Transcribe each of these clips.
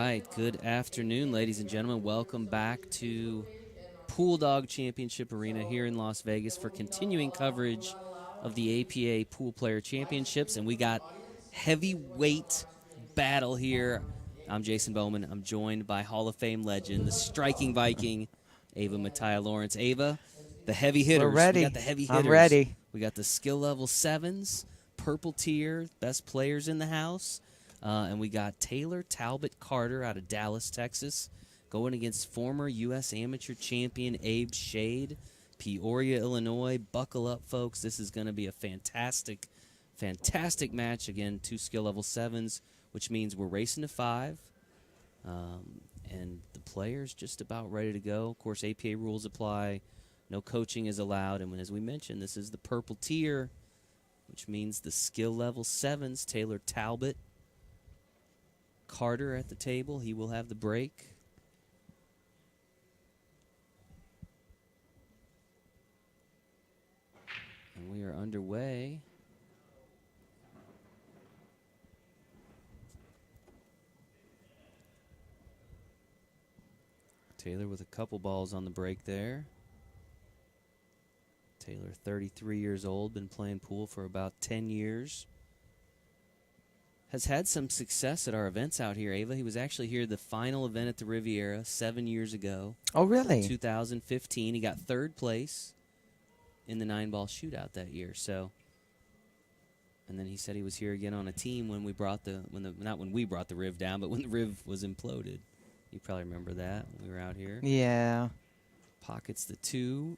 right, good afternoon, ladies and gentlemen. Welcome back to Pool Dog Championship Arena here in Las Vegas for continuing coverage of the APA Pool Player Championships. And we got heavyweight battle here. I'm Jason Bowman. I'm joined by Hall of Fame legend, the striking Viking, Ava Mattia Lawrence. Ava, the heavy We're hitters. We got ready. the heavy I'm hitters. ready. We got the skill level 7s, purple tier, best players in the house. And we got Taylor Talbot-Carter out of Dallas, Texas, going against former U.S. amateur champion Abe Shade, Peoria, Illinois. Buckle up, folks. This is going to be a fantastic, fantastic match. Again, 2 skill level 7s, which means we're racing to 5. And the player's just about ready to go. Of course, APA rules apply. No coaching is allowed. And as we mentioned, this is the purple tier, which means the skill level 7s, Taylor Talbot Carter at the table. He will have the break. And we are underway. Taylor with a couple balls on the break there. Taylor, 33 years old, been playing pool for about 10 years. Has had some success at our events out here, Ava. He was actually here the final event at the Riviera 7 years ago. Oh, really? 2015. He got 3rd place in the 9-ball shootout that year. So, and then he said he was here again on a team when we brought not when we brought the Riv down, but when the Riv was imploded. You probably remember that when we were out here. Yeah. Pockets the 2.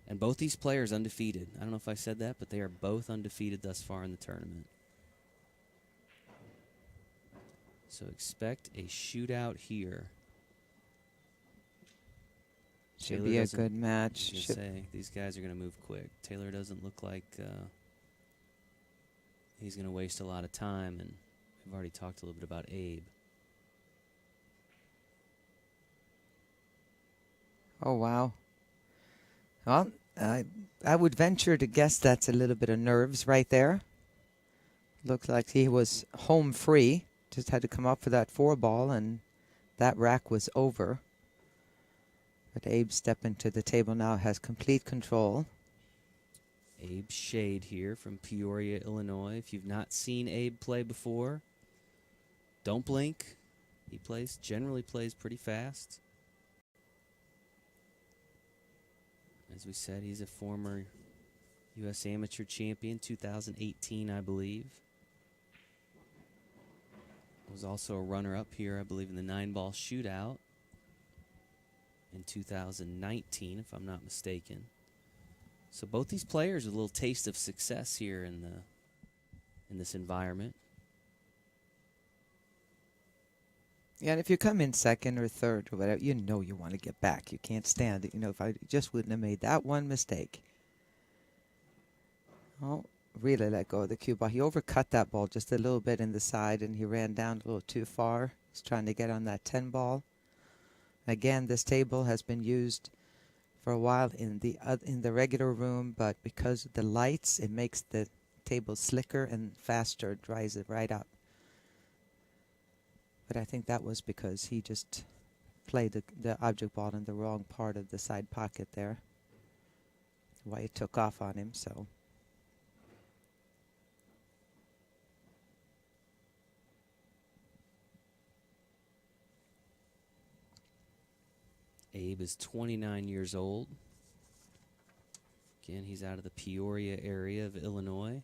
And both these players undefeated. I don't know if I said that, but they are both undefeated thus far in the tournament. So expect a shootout here. Should be a good match. I was gonna say, these guys are going to move quick. Taylor doesn't look like he's going to waste a lot of time, and we've already talked a little bit about Abe. Oh, wow. Well, I would venture to guess that's a little bit of nerves right there. Looks like he was home free. Just had to come up for that 4-ball, and that rack was over. But Abe stepping to the table now has complete control. Abe Shade here from Peoria, Illinois. If you've not seen Abe play before, don't blink. He generally plays pretty fast. As we said, he's a former U.S. amateur champion, 2018, I believe. Was also a runner-up here, I believe, in the 9-ball shootout in 2019, if I'm not mistaken. So both these players, a little taste of success here in this environment. Yeah, and if you come in 2nd or 3rd or whatever, you know you want to get back. You can't stand it. You know, if I just wouldn't have made that one mistake. Oh, really let go of the cue ball. He overcut that ball just a little bit in the side, and he ran down a little too far. He's trying to get on that 10-ball. Again, this table has been used for a while in the regular room, but because of the lights, it makes the table slicker and faster. It dries it right up. But I think that was because he just played the object ball in the wrong part of the side pocket there. Why it took off on him, so. Abe is 29 years old. Again, he's out of the Peoria area of Illinois.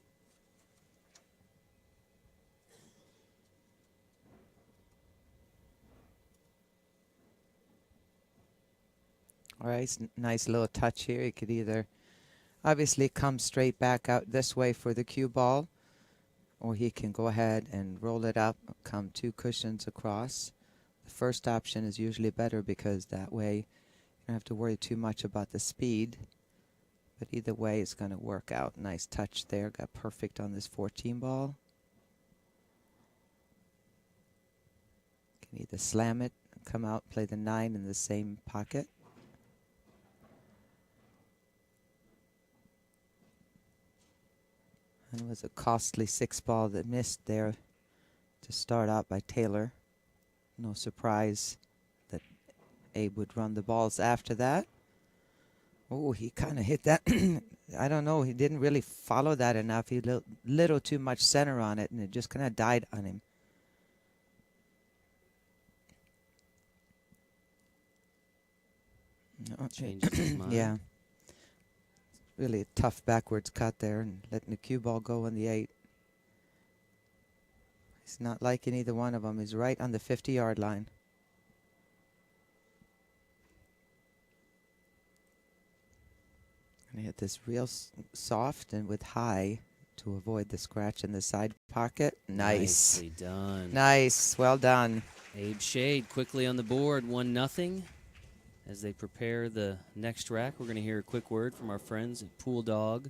All right, nice little touch here. He could either obviously come straight back out this way for the cue ball, or he can go ahead and roll it up, come 2 cushions across. The first option is usually better because that way you don't have to worry too much about the speed. But either way, it's going to work out. Nice touch there. Got perfect on this 14 ball. Can either slam it, come out, play the 9 in the same pocket. And it was a costly 6-ball that missed there to start out by Taylor. No surprise that Abe would run the balls after that. Oh, he kind of hit that. I don't know. He didn't really follow that enough. He little too much center on it, and it just kind of died on him. Changes his mind. Yeah. Really a tough backwards cut there, and letting the cue ball go on the 8. He's not liking either one of them. He's right on the 50-yard line. Gonna hit this real soft and with high to avoid the scratch in the side pocket. Nice. Nicely done. Nice. Well done. Abe Shade quickly on the board, 1-0. As they prepare the next rack, we're going to hear a quick word from our friends at PoolDog.com.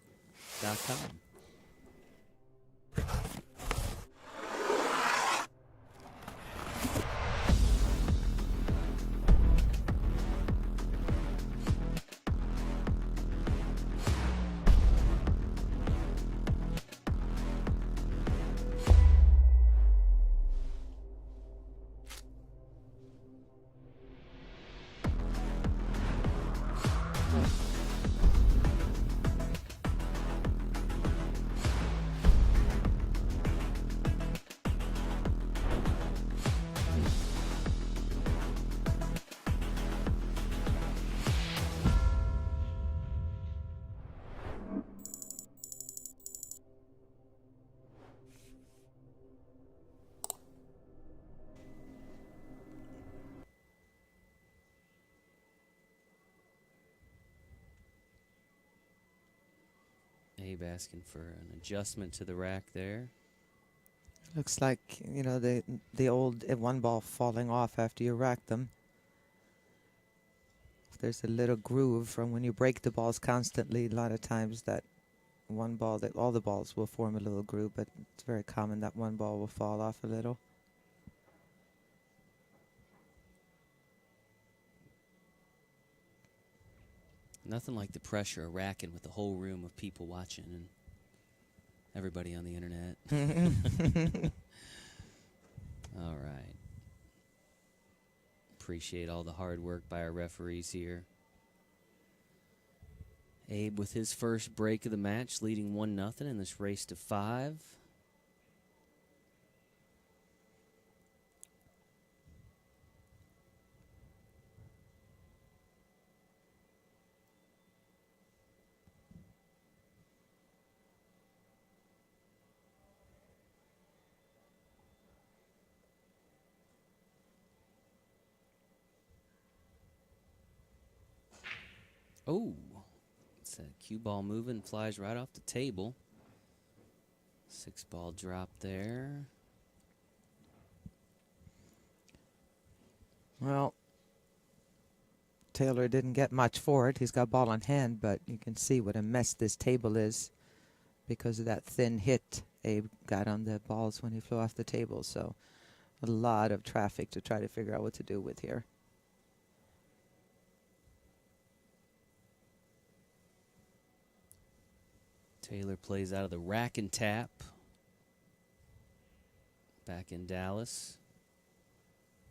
Abe asking for an adjustment to the rack there. Looks like, you know, the old one ball falling off after you rack them. If there's a little groove from when you break the balls constantly, a lot of times that one ball, that all the balls will form a little groove, but it's very common that one ball will fall off a little. Nothing like the pressure of racking with the whole room of people watching and everybody on the internet. All right. Appreciate all the hard work by our referees here. Abe with his first break of the match, leading 1-0 in this race to 5. Oh, it's a cue ball moving, flies right off the table. 6-ball drop there. Well, Taylor didn't get much for it. He's got ball on hand, but you can see what a mess this table is because of that thin hit Abe got on the balls when he flew off the table. So a lot of traffic to try to figure out what to do with here. Taylor plays out of the rack and tap. Back in Dallas.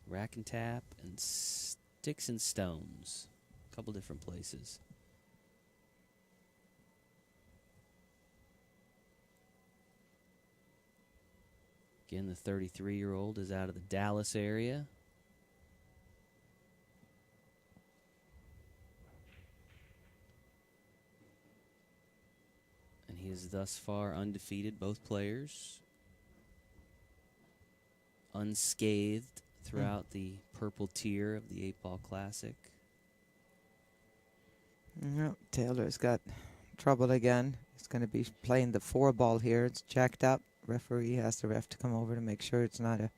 Rack and tap and sticks and stones. A couple different places. Again, the 33-year-old is out of the Dallas area. And he is thus far undefeated, both players. Unscathed throughout the purple tier of the 8-Ball Classic. Yep, Taylor's got trouble again. He's going to be playing the 4-ball here. It's jacked up. Referee has the ref to come over to make sure it's not a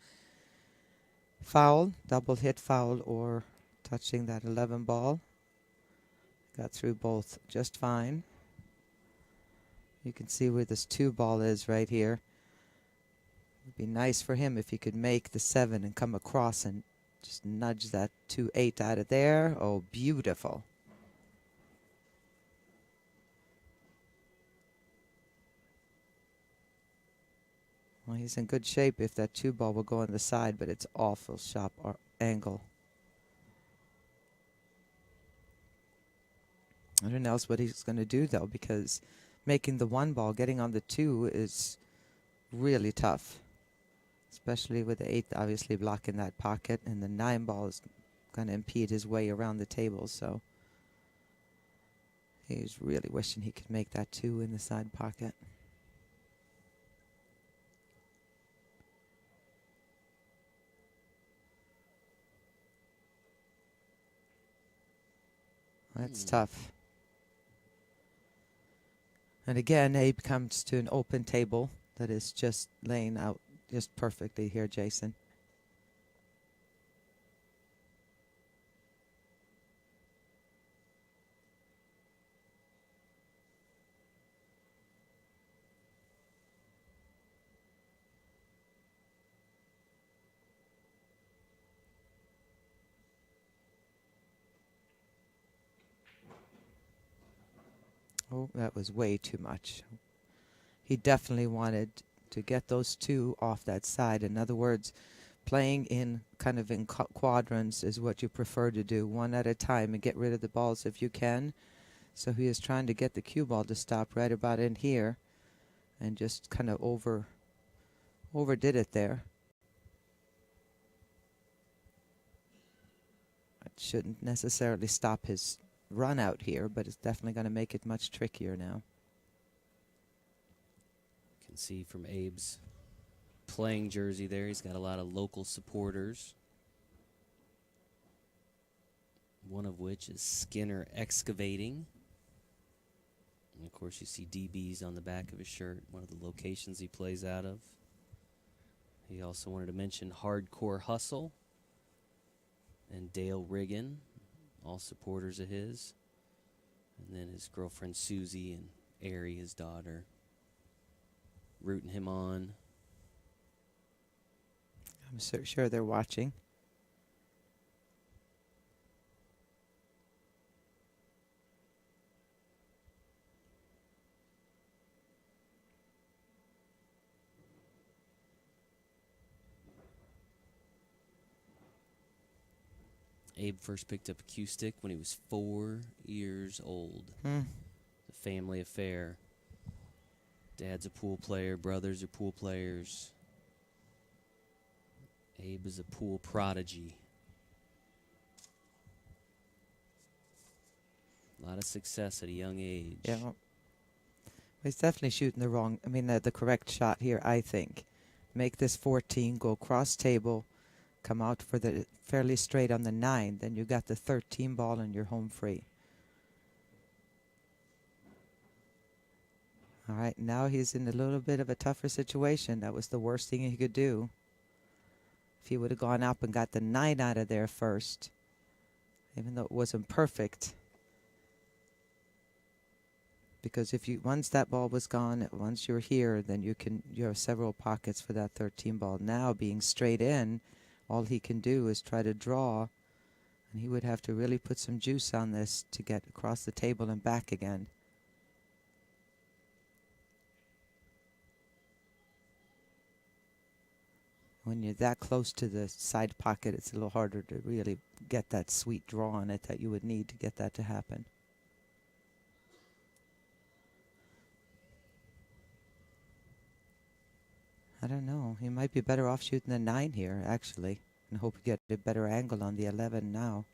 foul, double hit foul, or touching that 11 ball. Got through both just fine. You can see where this 2-ball is right here. It'd be nice for him if he could make the 7 and come across and just nudge that 2-8 out of there. Oh, beautiful. Well, he's in good shape if that 2 ball will go on the side, but it's awful sharp angle. I don't know else what he's going to do, though, because making the 1 ball, getting on the 2 is really tough, especially with the 8 obviously blocking that pocket, and the 9 ball is going to impede his way around the table, so he's really wishing he could make that 2 in the side pocket. That's tough. And again, Abe comes to an open table that is just laying out just perfectly here, Jason. Oh, that was way too much. He definitely wanted to get those 2 off that side. In other words, playing in kind of in quadrants is what you prefer to do, 1 at a time, and get rid of the balls if you can. So he is trying to get the cue ball to stop right about in here, and just kind of overdid it there. It shouldn't necessarily stop his run out here, but it's definitely going to make it much trickier now. You can see from Abe's playing jersey there, he's got a lot of local supporters, one of which is Skinner Excavating. And of course you see DBs on the back of his shirt, one of the locations he plays out of. He also wanted to mention Hardcore Hustle and Dale Riggin, all supporters of his. And then his girlfriend Susie and Ari, his daughter, rooting him on. I'm sure they're watching. Abe first picked up a cue stick when he was 4 years old. A family affair. Dad's a pool player, brothers are pool players. Abe is a pool prodigy. A lot of success at a young age. Yeah. Well, he's definitely shooting the correct shot here, I think. Make this 14, go cross table, come out for the fairly straight on the 9, then you got the 13 ball and you're home free. All right, now he's in a little bit of a tougher situation. That was the worst thing he could do. If he would have gone up and got the 9 out of there first, even though it wasn't perfect. Because once that ball was gone, once you're here, then you have several pockets for that 13 ball. Now being straight in, all he can do is try to draw, and he would have to really put some juice on this to get across the table and back again. When you're that close to the side pocket, it's a little harder to really get that sweet draw on it that you would need to get that to happen. I don't know. He might be better off shooting the 9 here, actually, and hope you get a better angle on the 11 now.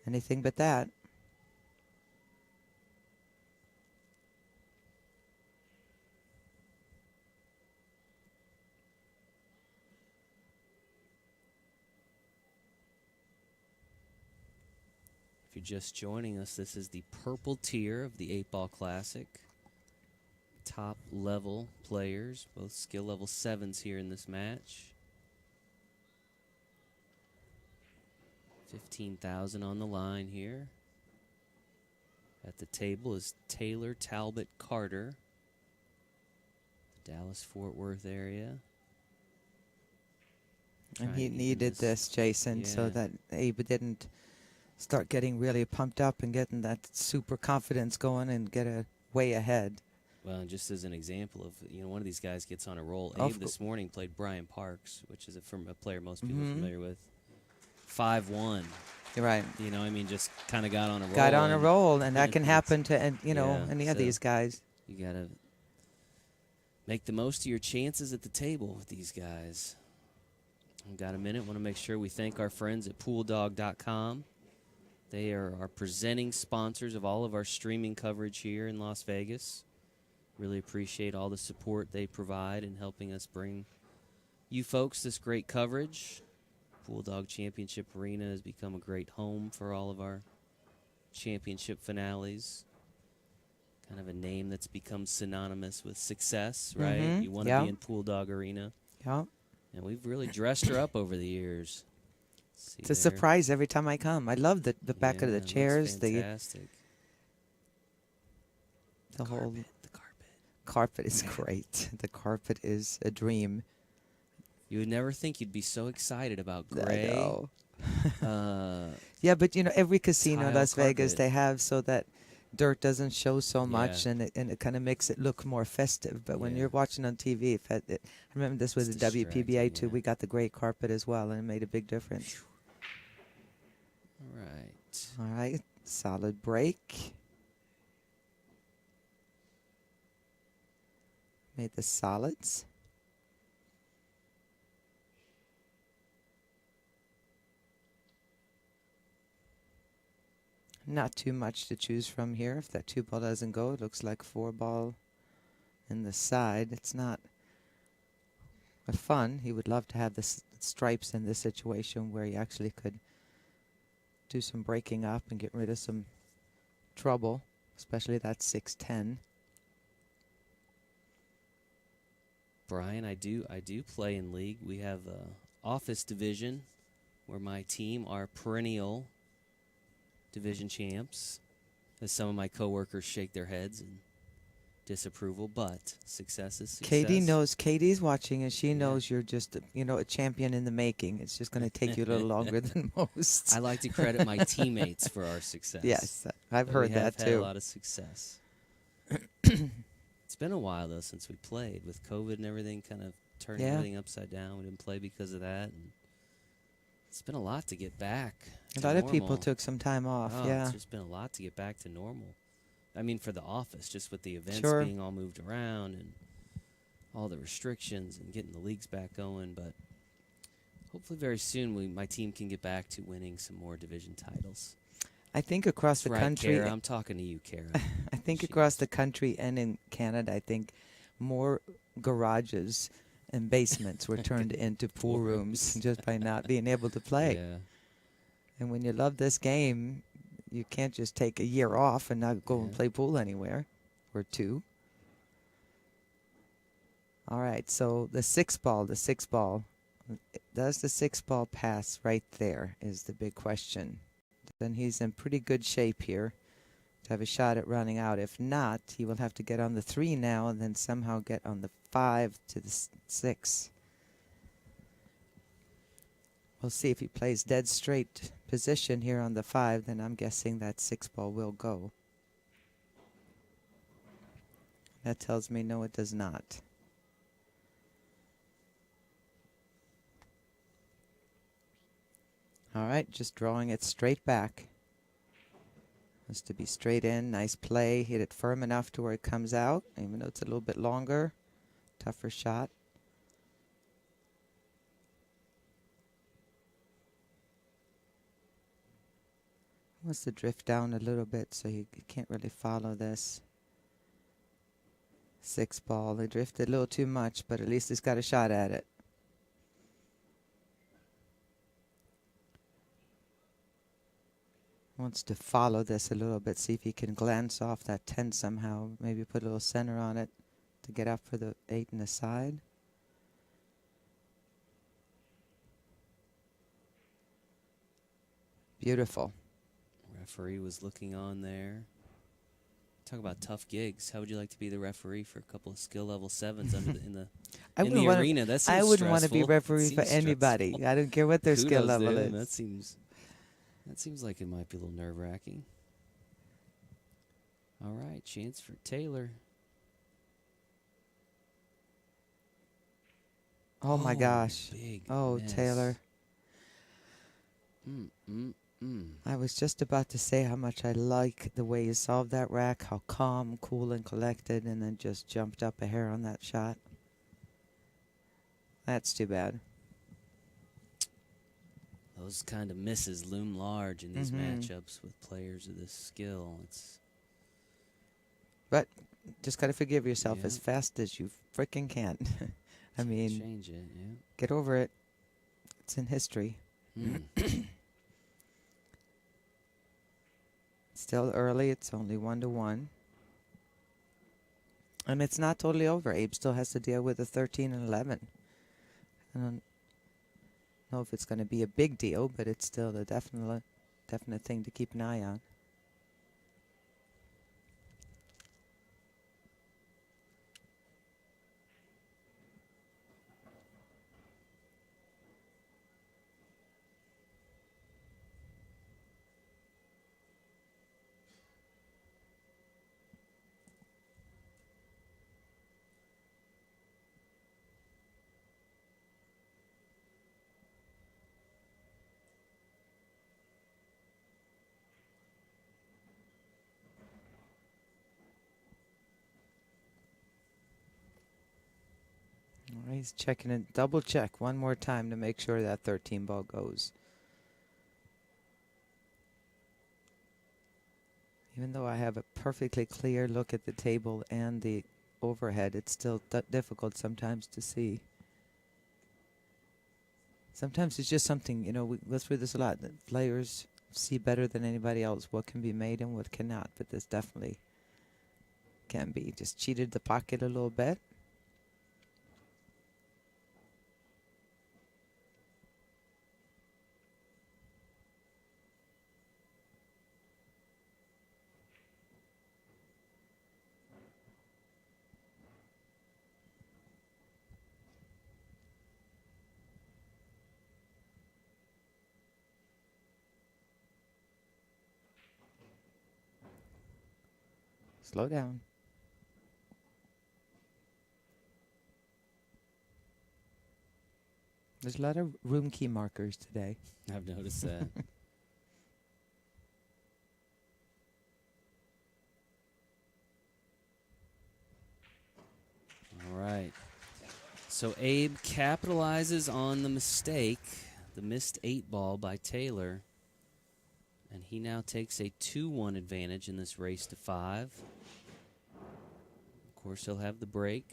Anything but that. If you're just joining us, this is the purple tier of the 8-Ball Classic. Top level players, both skill level 7s here in this match. 15,000 on the line here. At the table is Taylor Talbot-Carter, the Dallas-Fort Worth area. And he needed this, Jason, so that Abe didn't start getting really pumped up and getting that super confidence going and get a way ahead. Well, and just as an example of, one of these guys gets on a roll. Of Abe this morning played Brian Parks, which is a player most people Mhm. are familiar with. 5-1. You're right. Just kind of got on a roll. Got on a roll, and that can it's- happen to Yeah, any of so these guys. You got to make the most of your chances at the table with these guys. We've got a minute. Want to make sure we thank our friends at PoolDog.com. They are our presenting sponsors of all of our streaming coverage here in Las Vegas. Really appreciate all the support they provide in helping us bring you folks this great coverage. Pool Dog Championship Arena has become a great home for all of our championship finales. Kind of a name that's become synonymous with success, right? Mhm. You want to Yeah. be in Pool Dog Arena. Yeah. And we've really dressed her up over the years. See It's a there. surprise every time I come. I love the back of Yeah, the it looks chairs, fantastic. the whole The carpet. carpet is great. The carpet is a dream. You would never think you'd be so excited about I gray. know. Uh, Yeah, but every casino in tile Las Vegas, carpet. they have so that dirt doesn't show so much, Yeah. and it kind of makes it look more festive. But when Yeah. you're watching on TV, I remember this was It's the WPBA distracting, too. yeah. We got the great carpet as well, and it made a big difference. all right. All right, solid break. Made the solids. Not too much to choose from here. If that 2-ball doesn't go, it looks like 4-ball in the side. It's not fun. He would love to have the stripes in this situation where he actually could do some breaking up and get rid of some trouble, especially that 6-10. Brian, I do play in league. We have a office division where my team are perennial division champs. As some of my coworkers shake their heads in disapproval, but success is success. Katie knows. Katie's watching, and she Yeah. knows you're just a champion in the making. It's just going to take you a little longer than most. I like to credit my teammates for our success. Yes, I've But heard we have that had too. a lot of success. It's been a while though since we played with COVID and everything, kind of turning Yeah. everything upside down. We didn't play because of that, and it's been a lot to get back. A to lot of people normal. took some time off. Oh, Yeah. it's just been a lot to get back to normal. I mean, for the office, just with the events Sure. being all moved around and all the restrictions and getting the leagues back going. But hopefully very soon my team can get back to winning some more division titles. I think across the That's right, country, Kara. I'm talking to you, Kara. I think She across knows. the country and in Canada, I think more garages and basements were turned into pool rooms just by not being able to play. Yeah. And when you love this game, you can't just take a year off and not go and Yeah. play pool anywhere or two. All right, so the 6-ball. Does the 6-ball pass right there is the big question. Then he's in pretty good shape here to have a shot at running out. If not, he will have to get on the 3 now and then somehow get on the 5 to the 6. We'll see if he plays dead straight position here on the 5, then I'm guessing that 6-ball will go. That tells me no, it does not. All right, just drawing it straight back. Has to be straight in, nice play, hit it firm enough to where it comes out, even though it's a little bit longer, tougher shot. Wants to drift down a little bit so he can't really follow this. 6-ball, they drifted a little too much, but at least he's got a shot at it. Wants to follow this a little bit, see if he can glance off that 10 somehow, maybe put a little center on it to get up for the 8 in the side. Beautiful. Referee was looking on there. Talk about tough gigs. How would you like to be the referee for a couple of skill level 7s in the arena? That seems I wouldn't want to be stressful. referee for Seems anybody. stressful. I don't care what their skill Kudos level to him. is. That seems That seems like it might be a little nerve-wracking. All right, chance for Taylor. Oh my gosh. Big Oh, miss. Taylor. I was just about to say how much I like the way you solved that rack, how calm, cool, and collected, and then just jumped up a hair on that shot. That's too bad. Those kind of misses loom large in these matchups with players of this skill. But just got to forgive yourself Yeah. as fast as you freaking can. I mean, change it, yeah. get over it. It's in history. Still early. It's only 1-1. And it's not totally over. Abe still has to deal with a 13 and 11. I don't know if it's going to be a big deal, but it's still a definite thing to keep an eye on. All right, he's checking it. Double check one more time to make sure that 13 ball goes. Even though I have a perfectly clear look at the table and the overhead, it's still difficult sometimes to see. Sometimes it's just something, you know, we go through this a lot. That players see better than anybody else what can be made and what cannot, but this definitely can be. Just cheated the pocket a little bit. Slow down. There's a lot of room key markers today. I've noticed that. All right. So Abe capitalizes on the mistake, the missed 8-ball by Taylor. And he now takes a 2-1 advantage in this race to 5. Of course, he'll have the break.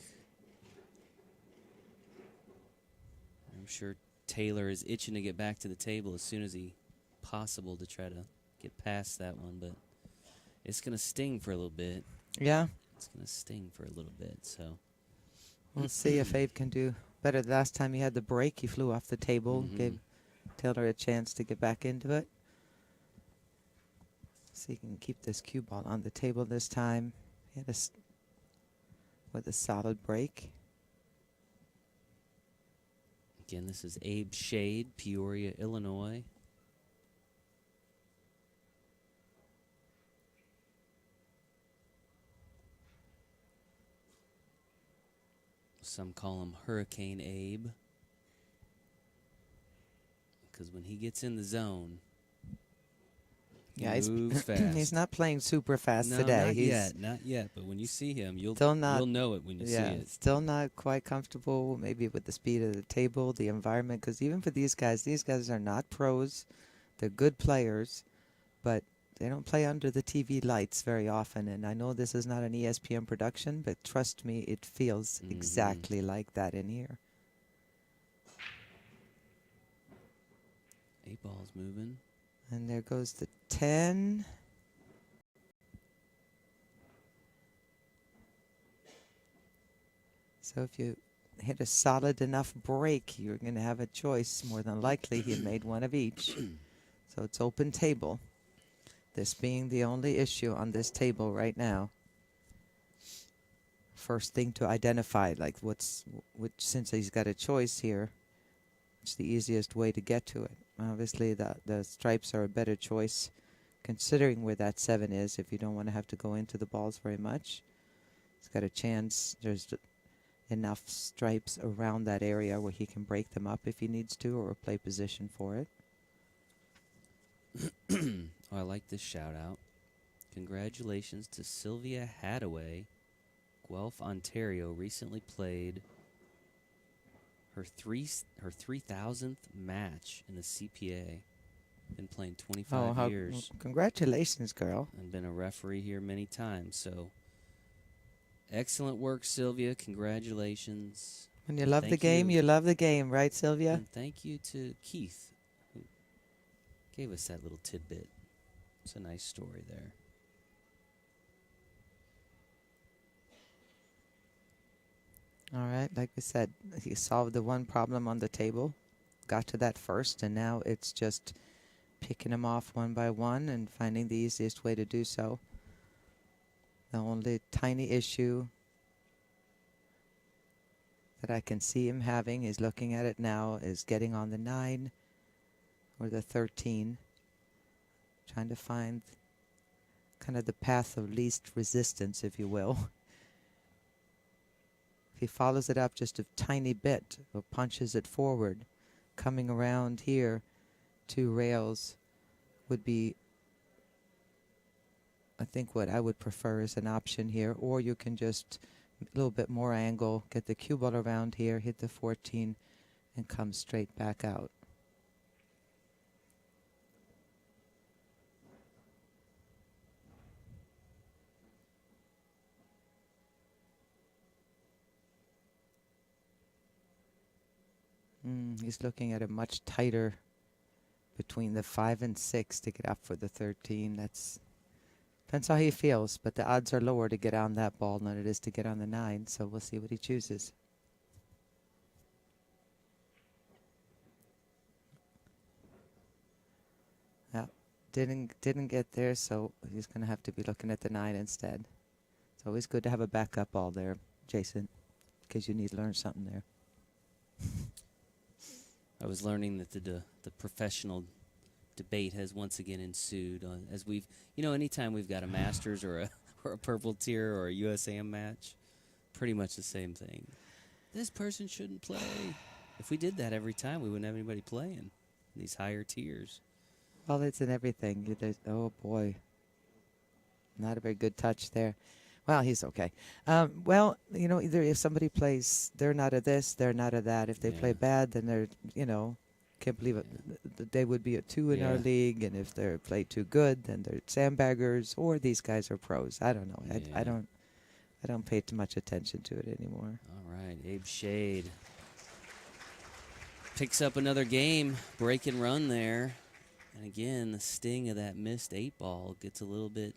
I'm sure Taylor is itching to get back to the table as soon as he possible to try to get past that one, but it's going to sting for a little bit. Yeah. It's going to sting for a little bit, so. We'll see if Abe can do better. The last time he had the break, he flew off the table, gave Taylor a chance to get back into it. See if he can keep this cue ball on the table this time. He had with a solid break. Again, this is Abe Shade, Peoria, Illinois. Some call him Hurricane Abe, because when he gets in the zone, he moves fast. He's not playing super fast No, today. not yet. But when you see him, you'll still know it when you see it. Still not quite comfortable, maybe with the speed of the table, the environment. Because even for these guys are not pros. They're good players, but they don't play under the TV lights very often. And I know this is not an ESPN production, but trust me, it feels exactly like that in here. 8 balls moving. And there goes the 10. So if you hit a solid enough break, you're going to have a choice. More than likely, he made one of each. So it's open table. This being the only issue on this table right now. First thing to identify, like since he's got a choice here, it's the easiest way to get to it. Obviously, the stripes are a better choice, considering where that 7 is, if you don't want to have to go into the balls very much. He's got a chance. There's enough stripes around that area where he can break them up if he needs to, or play position for it. Oh, I like this shout out. Congratulations to Sylvia Hadaway. Guelph, Ontario recently played her 3,000th match in the CPA. Been playing 25 years. Congratulations, girl. And been a referee here many times. So excellent work, Sylvia. Congratulations. When you love the game, you love the game, right, Sylvia? And thank you to Keith, who gave us that little tidbit. It's a nice story there. All right, like we said, he solved the one problem on the table, got to that first, and now it's just picking them off one by one and finding the easiest way to do so. The only tiny issue that I can see him having is looking at it now is getting on the 9 or the 13. Trying to find kind of the path of least resistance, if you will. If he follows it up just a tiny bit or punches it forward, coming around here, 2 rails would be, I think, what I would prefer is an option here. Or you can just a little bit more angle, get the cue ball around here, hit the 14, and come straight back out. He's looking at a much tighter between the 5 and 6 to get up for the 13. That's depends how he feels, but the odds are lower to get on that ball than it is to get on the 9. So we'll see what he chooses. Yeah, didn't get there, so he's going to have to be looking at the 9 instead. It's always good to have a backup ball there, Jason, in case you need to learn something there. I was learning that the professional debate has once again ensued as we've, anytime we've got a Masters or a Purple Tier or a USAM match, pretty much the same thing. This person shouldn't play. If we did that every time, we wouldn't have anybody playing in these higher tiers. Well, it's in everything. Oh boy, not a very good touch there. Well, he's okay. Well, either if somebody plays, they're not of this, they're not of that. If they play bad, then they're, can't believe it. They would be a 2 in our league, and if they play too good, then they're sandbaggers, or these guys are pros. I don't know. I don't pay too much attention to it anymore. All right, Abe Shade picks up another game, break and run there, and again the sting of that missed 8-ball gets a little bit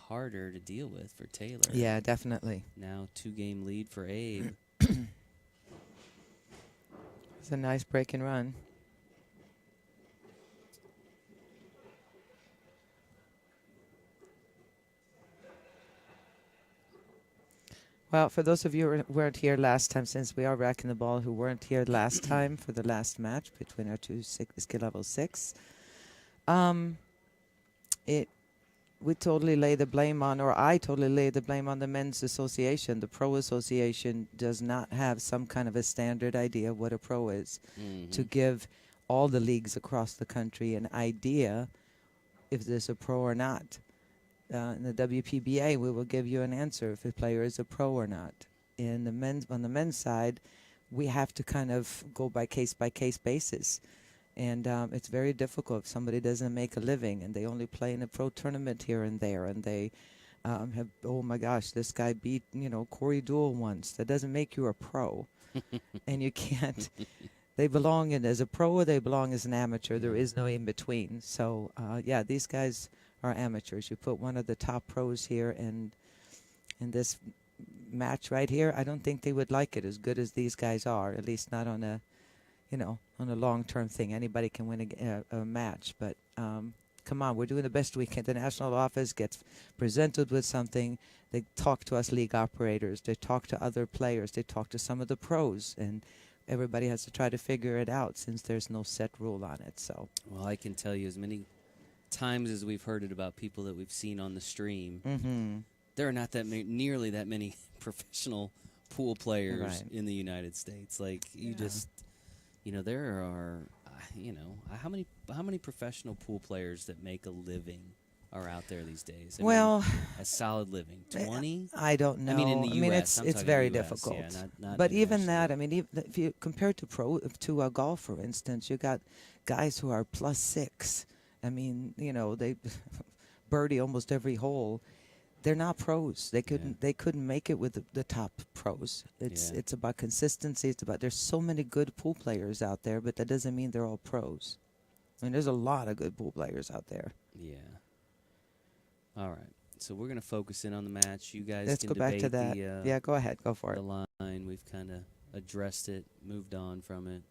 harder to deal with for Taylor. Yeah, definitely. Now 2-game lead for Abe. It's a nice break and run. Well, for those of you who weren't here last time, since we are racking the ball, who weren't here last time for the last match between our 2 skill level 6, we totally lay the blame on, or I totally lay the blame on the men's association. The pro association does not have some kind of a standard idea of what a pro is to give all the leagues across the country an idea if there's a pro or not. In the WPBA, we will give you an answer if a player is a pro or not. On the men's side, we have to kind of go by case basis. And it's very difficult if somebody doesn't make a living and they only play in a pro tournament here and there, and they have, oh my gosh, this guy beat, Corey Deuel once. That doesn't make you a pro. And you can't, they belong in as a pro or they belong as an amateur. There is no in between. So, yeah, these guys are amateurs. You put one of the top pros here and in this match right here, I don't think they would like it as good as these guys are, at least not on a, on a long-term thing. Anybody can win a match, but come on, we're doing the best we can. The national office gets presented with something. They talk to us league operators. They talk to other players. They talk to some of the pros, and everybody has to try to figure it out since there's no set rule on it. So. Well, I can tell you as many times as we've heard it about people that we've seen on the stream, there are not that nearly that many professional pool players in the United States. Like you just, there are, how many professional pool players that make a living are out there these days? I mean, a solid living, 20. I don't know. I mean, in the U.S., it's very US, difficult. Yeah, not but even that, I mean, even if you compare to a golf, for instance, you got guys who are +6. I mean, they birdie almost every hole. They're not pros. They couldn't make it with the top pros. It's about consistency. It's about there's so many good pool players out there, but that doesn't mean they're all pros. I mean, there's a lot of good pool players out there. Yeah. All right. So we're going to focus in on the match. You guys Let's can go back to debate that. the, Go ahead. Go for it. The line. We've kind of addressed it, moved on from it.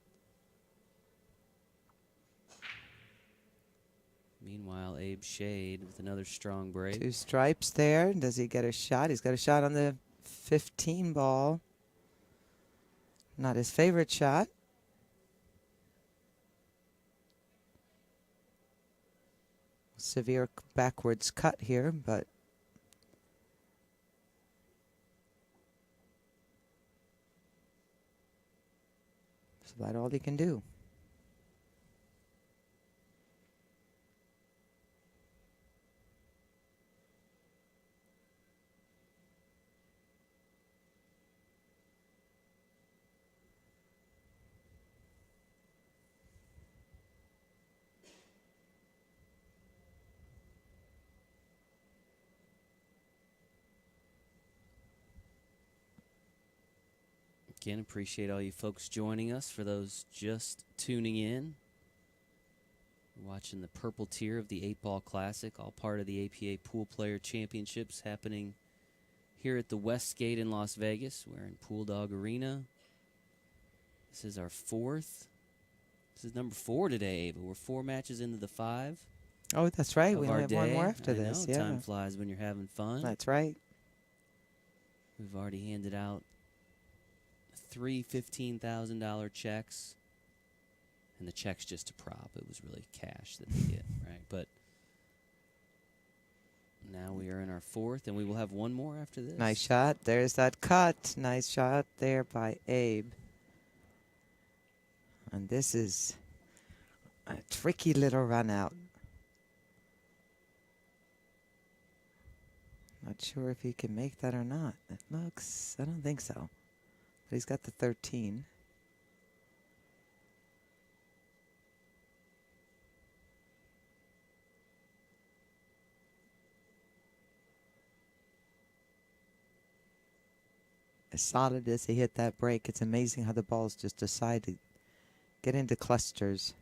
Meanwhile, Abe Shade with another strong break. 2 stripes there. Does he get a shot? He's got a shot on the 15 ball. Not his favorite shot. Severe backwards cut here, but that's about all he can do. Again, appreciate all you folks joining us. For those just tuning in, watching the purple tier of the 8-Ball Classic, all part of the APA Pool Player Championships happening here at the Westgate in Las Vegas. We're in Pool Dog Arena. This is our 4th. This is number 4 today, but we're 4 matches into the 5. Oh, that's right. We only have one more after this. Yeah, time flies when you're having fun. That's right. We've already handed out 3 $15,000 checks, and the check's just a prop. It was really cash that they get, right? But now we are in our 4th, and we will have one more after this. Nice shot. There's that cut. Nice shot there by Abe. And this is a tricky little run out. Not sure if he can make that or not. It looks, I don't think so. But he's got the 13. As solid as he hit that break, it's amazing how the balls just decide to get into clusters.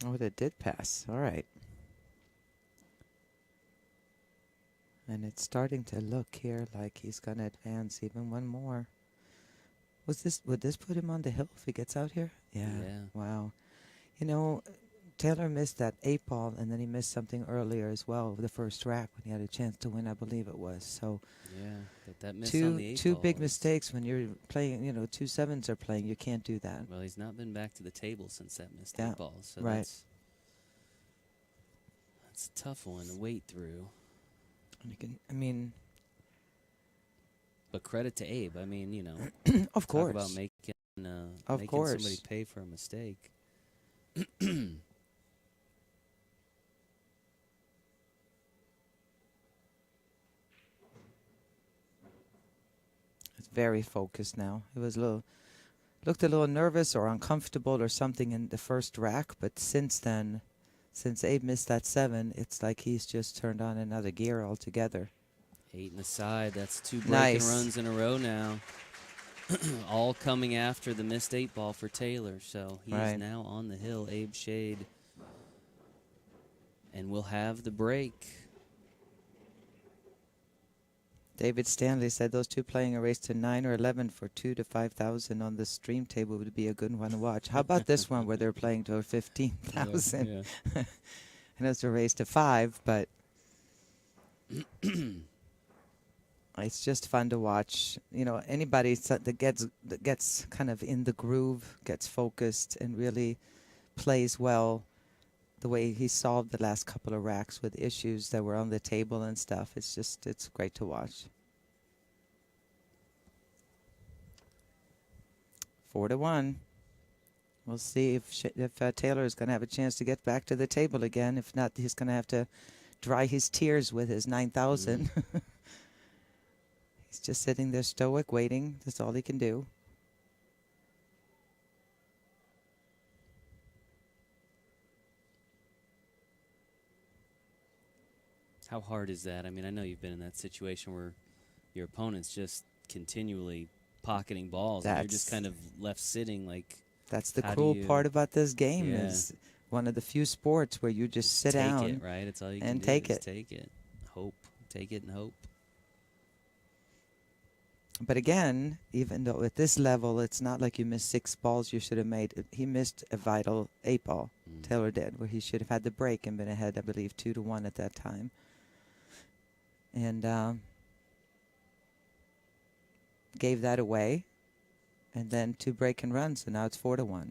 Oh, that did pass. All right. And it's starting to look here like he's going to advance even one more. Would this put him on the hill if he gets out here? Yeah. Wow. You know, Taylor missed that 8-ball, and then he missed something earlier as well, the first rack when he had a chance to win, I believe it was. So yeah, but that miss on the 8-ball. Two big mistakes when you're playing, 2 7s are playing. You can't do that. Well, he's not been back to the table since that missed 8-ball. So right. That's a tough one to wait through. But credit to Abe. I mean, of course. Talk about making somebody pay for a mistake. It's very focused now. It was looked a little nervous or uncomfortable or something in the first rack, but since then, since Abe missed that 7, it's like he's just turned on another gear altogether. 8 in the side. That's 2 breaking runs in a row now. All coming after the missed 8-ball for Taylor. So he is now on the hill, Abe Shade. And we'll have the break. David Stanley said those two playing a race to 9 or 11 for 2 to 5,000 on the stream table would be a good one to watch. How about this one where they're playing to 15,000? Yeah. And it's a race to 5, but it's just fun to watch. You know, anybody that gets kind of in the groove, gets focused, and really plays well. The way he solved the last couple of racks with issues that were on the table and stuff, it's great to watch. 4-1. We'll see if Taylor is going to have a chance to get back to the table again. If not, he's going to have to dry his tears with his 9,000. He's just sitting there stoic, waiting. That's all he can do. How hard is that? I mean, I know you've been in that situation where your opponent's just continually pocketing balls, and you're just kind of left sitting like. That's the cruel part about this game. Yeah. Is one of the few sports where you just sit down. Take it, right? It's all you can and do. Take it. Take it. Hope. Take it and hope. But again, even though at this level, it's not like you missed 6 balls you should have made. He missed a vital 8 ball. Taylor did, where he should have had the break and been ahead, I believe, 2-1 at that time. And gave that away. And then 2 break and runs, and now it's 4-1.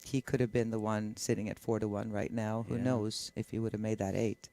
He could have been the one sitting at 4-1 right now. Who knows if he would have made that 8.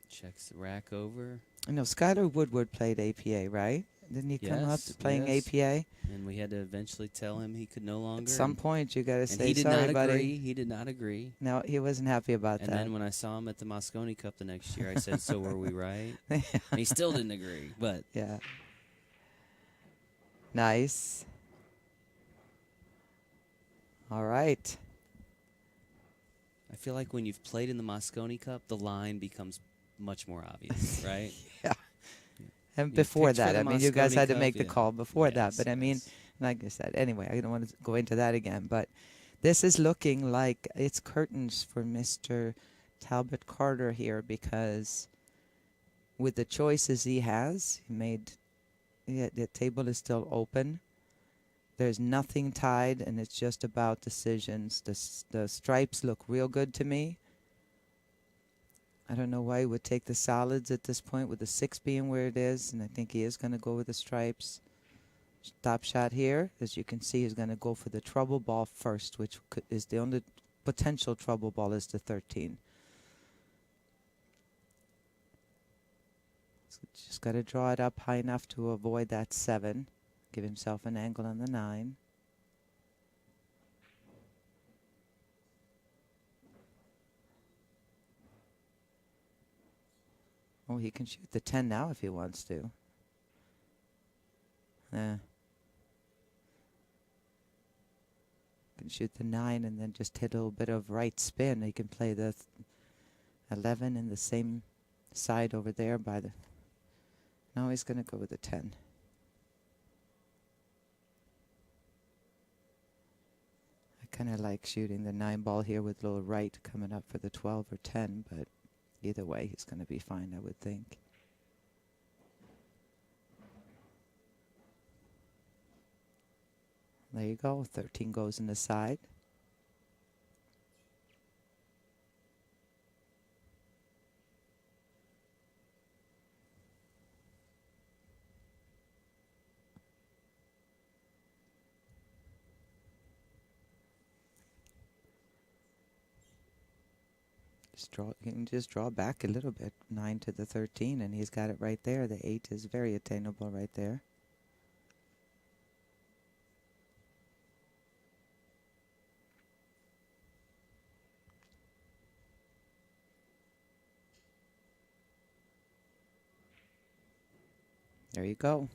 Checks the rack over. I know Skylar Woodward played APA, right? Didn't he come up playing APA? And we had to eventually tell him he could no longer. At some point, you got to say, he did sorry, not buddy. agree. He did not agree. No, he wasn't happy about that. And then when I saw him at the Moscone Cup the next year, I said, so were we right? And he still didn't agree. But yeah. Nice. All right. I feel like when you've played in the Moscone Cup, the line becomes much more obvious, right? Yeah. And before that, I mean, you guys had to make the call before that. But I mean, like I said, anyway, I don't want to go into that again. But this is looking like it's curtains for Mr. Talbot-Carter here, because with the choices he has, the table is still open. There's nothing tied, and it's just about decisions. The stripes look real good to me. I don't know why he would take the solids at this point with the 6 being where it is, and I think he is going to go with the stripes. Top shot here, as you can see, is going to go for the trouble ball first, which is the only potential trouble ball is the 13. So just got to draw it up high enough to avoid that 7. Give himself an angle on the 9. Oh, he can shoot the 10 now if he wants to. Can shoot the 9 and then just hit a little bit of right spin. He can play the 11 in the same side over there by the. No, he's going to go with the 10. I kind of like shooting the 9 ball here with a little right coming up for the 12 or 10, but either way, he's going to be fine, I would think. There you go. 13 goes in the side. You can just draw back a little bit, 9 to the 13, and he's got it right there. The 8 is very attainable right there. There you go.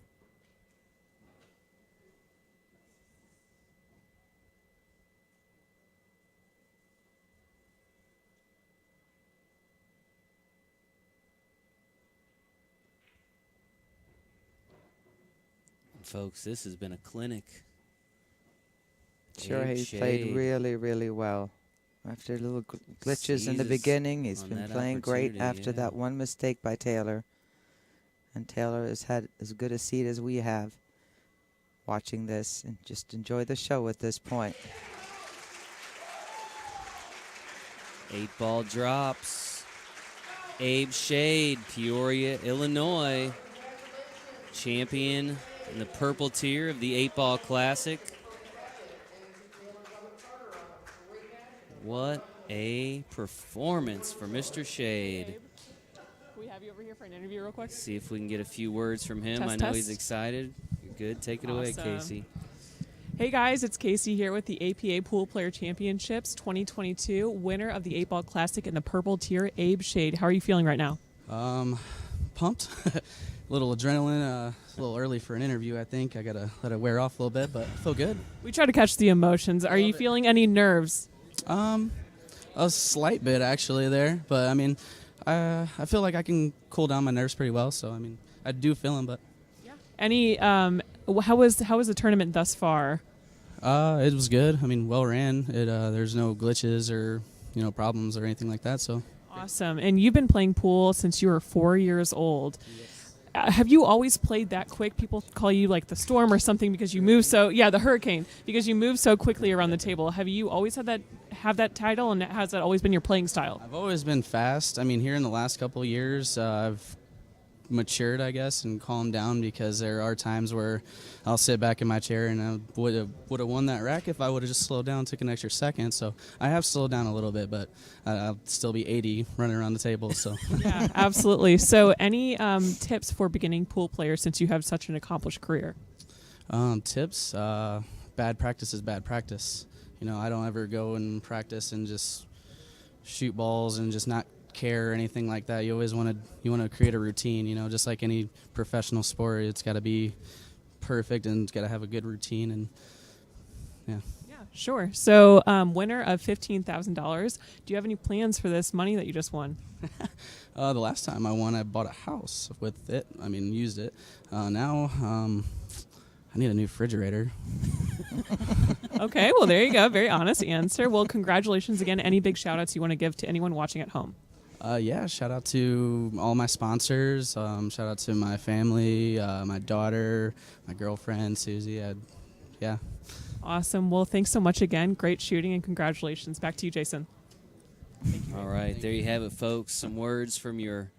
folks, this has been a clinic. Sure, Abe he's played Shade really, really well. After little glitches in the seizes beginning, he's on been that playing great opportunity, after yeah. that one mistake by Taylor. And Taylor has had as good a seat as we have watching this, and just enjoy the show at this point. 8-ball drops. Abe Shade, Peoria, Illinois. Champion in the purple tier of the 8-ball classic. What a performance for Mr. Shade. Can we have you over here for an interview real quick? See if we can get a few words from him. Test, I know he's test. excited. You're good. Take it away, Awesome. Casey. Hey guys, it's Casey here with the APA Pool Player Championships 2022, winner of the 8-ball classic in the purple tier, Abe Shade. How are you feeling right now? Pumped. A little adrenaline. A little early for an interview, I think. I got to let it wear off a little bit, but I feel good. We try to catch the emotions. Are you feeling any nerves? A slight bit, actually, there. But, I mean, I feel like I can cool down my nerves pretty well. So, I mean, I do feel them, but. Any, how was the tournament thus far? It was good. I mean, well ran. There's no glitches or, problems or anything like that, so. Awesome. And you've been playing pool since you were 4 years old. Yes. Have you always played that quick? People call you like the Storm or something because you move the Hurricane, because you move so quickly around the table. Have you always have that title, and has that always been your playing style? I've always been fast. I mean, here in the last couple of years, I've matured, I guess, and calmed down, because there are times where I'll sit back in my chair and I would have won that rack if I would have just slowed down, took an extra second. So I have slowed down a little bit, but I'll still be 80 running around the table. So Yeah, absolutely. So any tips for beginning pool players since you have such an accomplished career? Tips: bad practice is bad practice. I don't ever go and practice and just shoot balls and just not care or anything like that. You always want to create a routine, just like any professional sport. It's got to be perfect, and it's got to have a good routine. And yeah, sure. So winner of $15,000, do you have any plans for this money that you just won? the last time I won, I bought a house with it. I mean, used it. Now I need a new refrigerator. Okay, well, there you go. Very honest answer. Well, congratulations again. Any big shout outs you want to give to anyone watching at home? Yeah, shout out to all my sponsors. Shout out to my family, my daughter, my girlfriend, Susie. Yeah. Awesome. Well, thanks so much again. Great shooting, and congratulations. Back to you, Jason. All right, there you have it, folks. Some words from your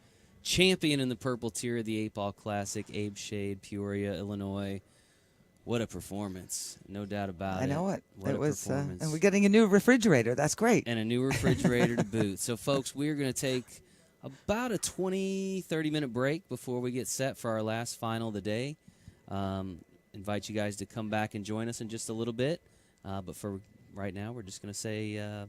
champion in the purple tier of the 8-ball classic, Abe Shade, Peoria, Illinois. What a performance. No doubt about it. I know it. What It a was, performance. and we're getting a new refrigerator. That's great. And a new refrigerator to boot. So, folks, we're going to take about a 20, 30-minute break before we get set for our last final of the day. Invite you guys to come back and join us in just a little bit. But for right now, we're just going to say